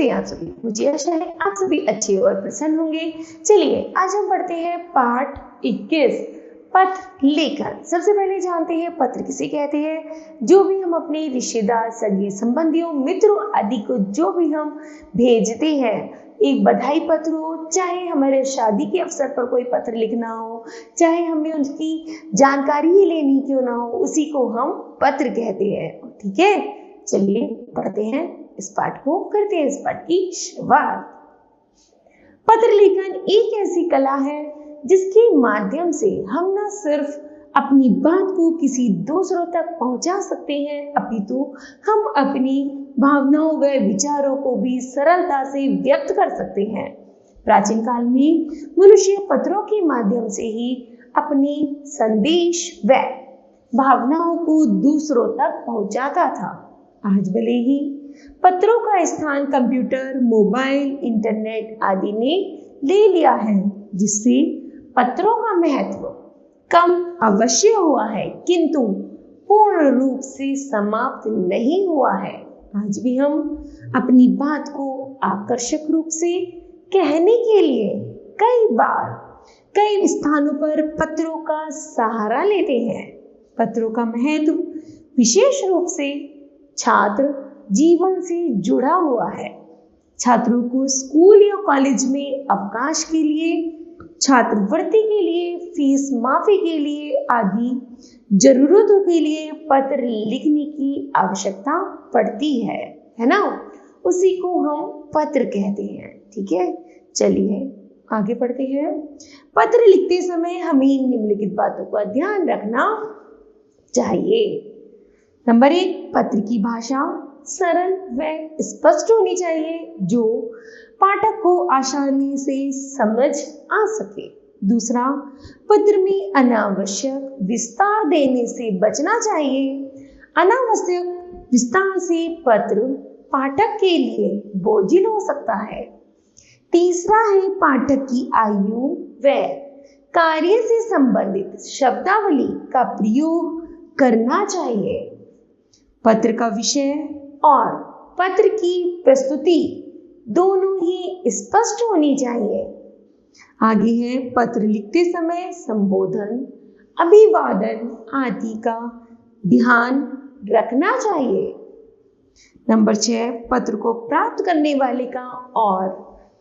कैसे हैं आप सभी? मुझे आशा है आप सभी अच्छे और प्रसन्न होंगे। चलिए आज हम पढ़ते हैं पाठ 21 पत्र लेखन। सबसे पहले जानते हैं पत्र किसे कहते हैं। जो भी हम अपने रिश्तेदार, सगे संबंधियों, मित्रों आदि को जो भी हम भेजते हैं, एक बधाई पत्र हो, चाहे हमारे शादी के अवसर पर कोई पत्र लिखना हो, चाहे हमें उनकी जानकारी ही लेनी क्यों ना हो, उसी को हम पत्र कहते हैं। ठीक है, चलिए पढ़ते हैं इस पाठ को, करते हैं इस पाठ की शुरुआत। पत्र लेखन एक ऐसी कला है जिसके माध्यम से हम न सिर्फ अपनी बात को किसी दूसरों तक पहुंचा सकते हैं, अपितु हम अपनी भावनाओं व विचारों को भी सरलता से व्यक्त कर सकते हैं। प्राचीन काल में मनुष्य पत्रों के माध्यम से ही अपने संदेश व भावनाओं को दूसरों तक पहुंचाता था। आज भले ही पत्रों का स्थान कंप्यूटर, मोबाइल, इंटरनेट आदि ने ले लिया है, जिससे पत्रों का महत्व कम अवश्य हुआ है, किंतु पूर्ण रूप से समाप्त नहीं हुआ है। आज भी हम अपनी बात को आकर्षक रूप से कहने के लिए कई बार कई स्थानों पर पत्रों का सहारा लेते हैं। पत्रों का महत्व विशेष रूप से छात्र जीवन से जुड़ा हुआ है। छात्रों को स्कूल या कॉलेज में अवकाश के लिए, छात्रवृत्ति के लिए, फीस माफी के लिए आदि जरूरतों के लिए पत्र लिखने की आवश्यकता पड़ती है ना। उसी को हम पत्र कहते हैं। ठीक है, चलिए आगे पढ़ते हैं। पत्र लिखते समय हमें निम्नलिखित बातों का ध्यान रखना चाहिए। नंबर 1, पत्र की भाषा सरल व स्पष्ट होनी चाहिए, जो पाठक को आसानी से समझ आ सके। दूसरा, पत्र में अनावश्यक विस्तार देने से बचना चाहिए। अनावश्यक विस्तार से पत्र पाठक के लिए बोझिल हो सकता है। तीसरा है, पाठक की आयु व कार्य से संबंधित शब्दावली का प्रयोग करना चाहिए। पत्र का विषय और पत्र की प्रस्तुति दोनों ही स्पष्ट होनी चाहिए। आगे है, पत्र लिखते समय संबोधन, अभिवादन आदि का ध्यान रखना चाहिए। नंबर 6, पत्र को प्राप्त करने वाले का और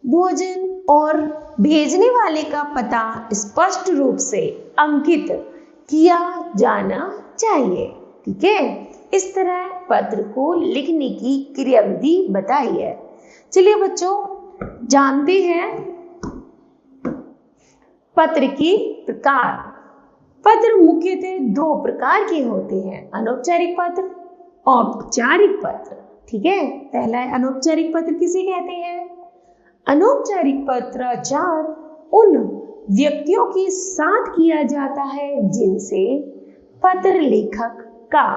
भोजन और भेजने वाले का पता स्पष्ट रूप से अंकित किया जाना चाहिए। ठीक है, इस तरह पत्र को लिखने की क्रियाविधि बताई है। चलिए बच्चों, जानते हैं पत्र के प्रकार। पत्र मुख्यतः 2 प्रकार के होते हैं, अनौपचारिक पत्र, औपचारिक पत्र। ठीक है, पहला है अनौपचारिक पत्र। किसे कहते हैं? अनौपचारिक पत्राचार उन व्यक्तियों के साथ किया जाता है जिनसे पत्र लेखक का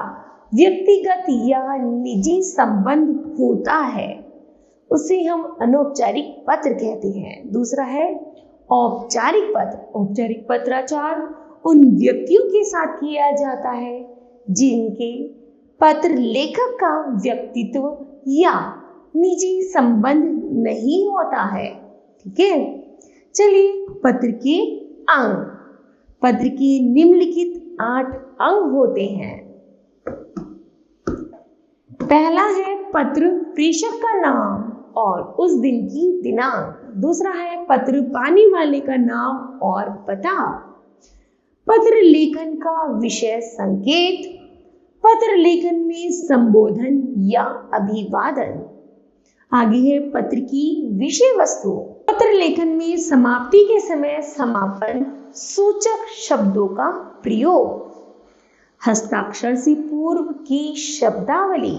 व्यक्तिगत या निजी संबंध होता है, उसे हम अनौपचारिक पत्र कहते हैं। दूसरा है औपचारिक पत्र। औपचारिक पत्राचार उन व्यक्तियों के साथ किया जाता है जिनके पत्र लेखक का व्यक्तित्व या निजी संबंध नहीं होता है। ठीक है, चलिए पत्र के अंग। पत्र के निम्नलिखित 8 अंग होते हैं। पहला है पत्र प्रेषक का नाम और उस दिन की दिनांक। दूसरा है पत्र पाने वाले का नाम और पता। पत्र लेखन का विषय संकेत। पत्र लेखन में संबोधन या अभिवादन। आगे है पत्र की विषय वस्तु। पत्र लेखन में समाप्ति के समय समापन सूचक शब्दों का प्रयोग। हस्ताक्षर से पूर्व की शब्दावली।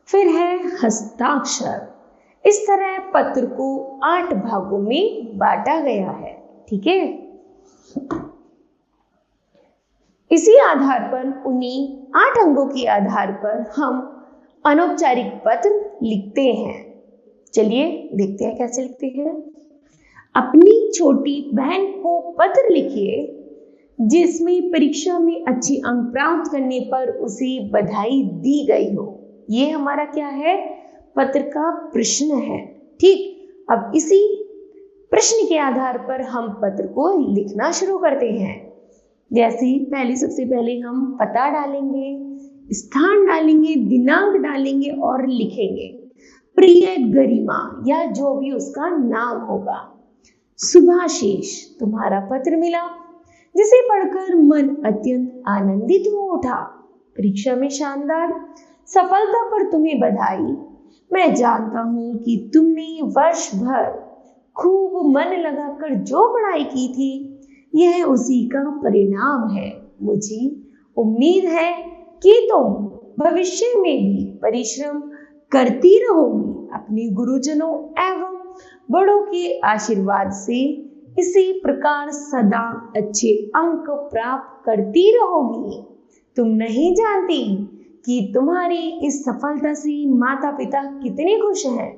फिर है हस्ताक्षर। इस तरह पत्र को 8 भागों में बांटा गया है। ठीक है, इसी आधार पर, उन्हीं 8 अंगों के आधार पर हम अनौपचारिक पत्र लिखते हैं। चलिए देखते हैं कैसे लिखते हैं। अपनी छोटी बहन को पत्र लिखिए जिसमें परीक्षा में अच्छे अंक प्राप्त करने पर उसे बधाई दी गई हो। ये हमारा क्या है? पत्र का प्रश्न है। ठीक, अब इसी प्रश्न के आधार पर हम पत्र को लिखना शुरू करते हैं। जैसे सबसे पहले हम पता डालेंगे, स्थान डालेंगे, दिनांक डालेंगे और लिखेंगे प्रिय गरिमा या जो भी उसका नाम होगा। सुभाशीष, तुम्हारा पत्र मिला, जिसे पढ़कर मन अत्यंत आनंदित हो उठा। परीक्षा में शानदार सफलता पर तुम्हें बधाई। मैं जानता हूं कि तुमने वर्ष भर खूब मन लगाकर जो पढ़ाई की थी, यह उसी का परिणाम है। मुझे उम्मीद है कि तुम भविष्य में भी परिश्रम करती रहोगी। अपने गुरुजनों एवं बड़ों के आशीर्वाद से इसी प्रकार सदा अच्छे अंक प्राप्त करती रहोगी। तुम नहीं जानती कि तुम्हारी इस सफलता से माता पिता कितने खुश हैं।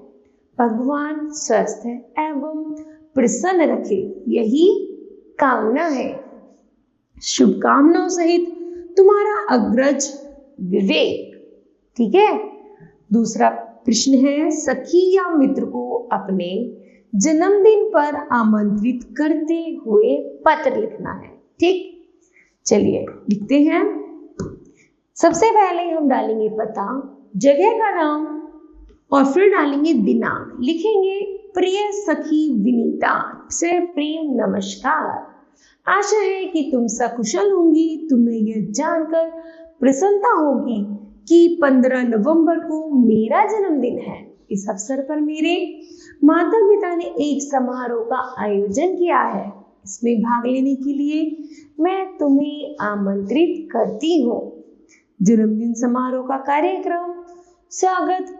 भगवान स्वस्थ एवं प्रसन्न रखे, यही कामना है। शुभकामनाओं सहित तुम्हारा अग्रज विवेक। ठीक है। दूसरा प्रश्न है, सखी या मित्र को अपने जन्मदिन पर आमंत्रित करते हुए पत्र लिखना है। ठीक, चलिए लिखते हैं। सबसे पहले हम डालेंगे पता, जगह का नाम और फिर डालेंगे दिनांक। लिखेंगे प्रिय सखी विनीता से प्रेम नमस्कार। आशा है कि तुम सकुशल होंगी। तुम्हें यह जानकर प्रसन्नता होगी कि 15 नवंबर को मेरा जन्मदिन है। इस अवसर पर मेरे माता पिता ने एक समारोह का आयोजन किया है। इसमें भाग लेने के लिए मैं तुम्हें आमंत्रित करती हूँ। जन्मदिन समारोह का कार्यक्रम स्वागत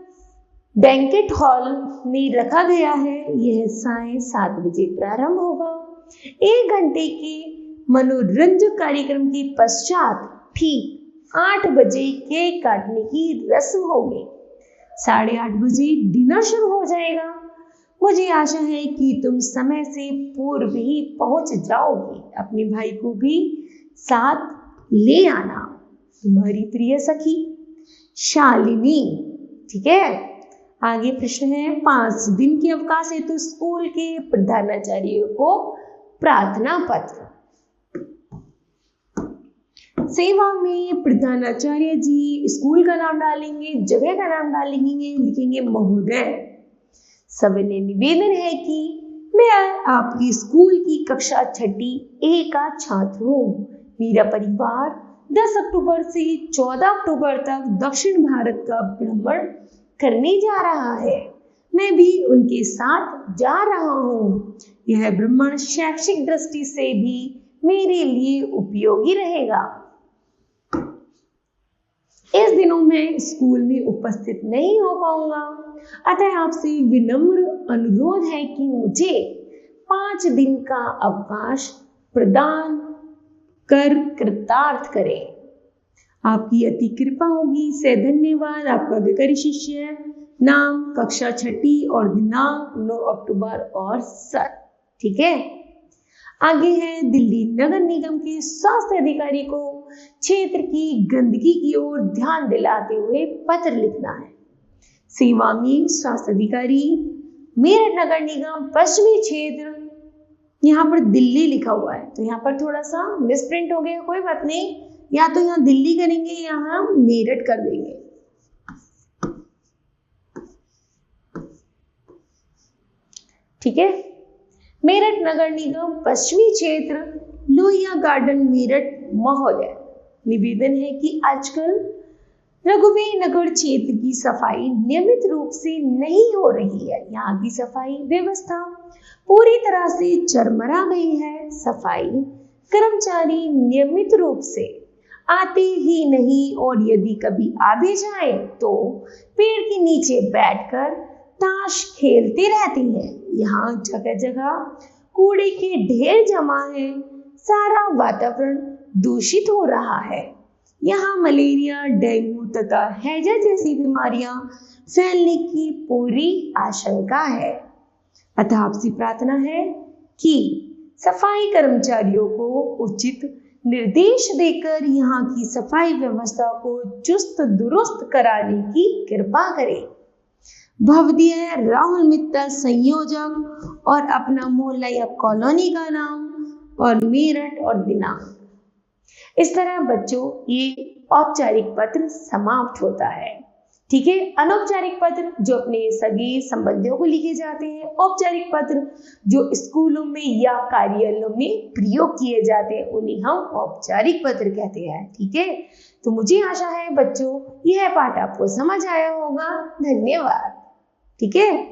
बैंकेट हॉल में रखा गया है। यह सायं 7 बजे प्रारंभ होगा। 1 घंटे के मनोरंजक कार्यक्रम के पश्चात ठीक 8 बजे केक काटने की रस्म होगी। 8:30 बजे डिनर शुरू हो जाएगा। मुझे आशा है कि तुम समय से पूर्व ही पहुंच जाओगी। अपने भाई को भी साथ ले आना। तुम्हारी प्रिय सखी शालिनी। ठीक है। आगे प्रश्न है, 5 दिन के अवकाश हेतु स्कूल के प्रधानाचार्य को प्रार्थना पत्र। सेवा में प्रधानाचार्य जी, स्कूल का नाम डालेंगे, जगह का नाम डालेंगे, लिखेंगे महोदय। सविनय निवेदन है कि मैं आपकी स्कूल की कक्षा 6ठी A का छात्र हूँ। मेरा परिवार 10 अक्टूबर से 14 अक्टूबर तक दक्षिण भारत का भ्रमण करने जा रहा है। मैं भी उनके साथ जा रहा हूँ। यह भ्रमण शैक्षिक दृष्टि से भी मेरे लिए उपयोगी रहेगा। इस दिनों मैं स्कूल में उपस्थित नहीं हो पाऊंगा, अतः आपसे विनम्र अनुरोध है कि मुझे 5 दिन का अवकाश प्रदान कर कृतार्थ करें। आपकी अति कृपा होगी। से धन्यवाद। आपका अधिकारी शिष्य। नाम, कक्षा 6ठी और दिनांक 9 अक्टूबर और सर। ठीक है। आगे है, दिल्ली नगर निगम के स्वास्थ्य अधिकारी को क्षेत्र की गंदगी की ओर ध्यान दिलाते हुए पत्र लिखना है। सेवा में स्वास्थ्य अधिकारी, मेरठ नगर निगम, पश्चिमी क्षेत्र। यहाँ पर दिल्ली लिखा हुआ है तो यहाँ पर थोड़ा सा मिसप्रिंट हो गया, कोई बात नहीं। या तो यहाँ दिल्ली करेंगे या हम मेरठ कर देंगे। ठीक है। मेरठ नगर निगम, पश्चिमी क्षेत्र, लोहिया गार्डन, मेरठ। महोदय, निवेदन है कि आजकल रघुवीर नगर क्षेत्र की सफाई नियमित रूप से नहीं हो रही है। यहाँ की सफाई व्यवस्था पूरी तरह से चरमरा गई है। सफाई कर्मचारी नियमित रूप से आते ही नहीं और यदि कभी आ भी जाए तो पेड़ के नीचे बैठकर ताश खेलते रहती हैं। यहाँ जगह जगह कूड़े के ढेर जमा है। सारा वातावरण दूषित हो रहा है। यहाँ मलेरिया, डेंगू तथा हैजा जैसी बीमारियां फैलने की पूरी आशंका है। अतः आपसे प्रार्थना है कि सफाई कर्मचारियों को उचित निर्देश देकर यहाँ की सफाई व्यवस्था को चुस्त दुरुस्त कराने की कृपा करें। भव दिया है राहुल मित्तल संयोजक और अपना मोहल्ला या कॉलोनी का नाम और मेरठ और दिनांक। इस तरह बच्चों ये औपचारिक पत्र समाप्त होता है। ठीक है, अनौपचारिक पत्र जो अपने सगे संबंधियों को लिखे जाते हैं, औपचारिक पत्र जो स्कूलों में या कार्यालयों में प्रयोग किए जाते हैं उन्हें हम औपचारिक पत्र कहते हैं। ठीक है, तो मुझे आशा है बच्चों यह पाठ आपको समझ आया होगा। धन्यवाद। ठीक है।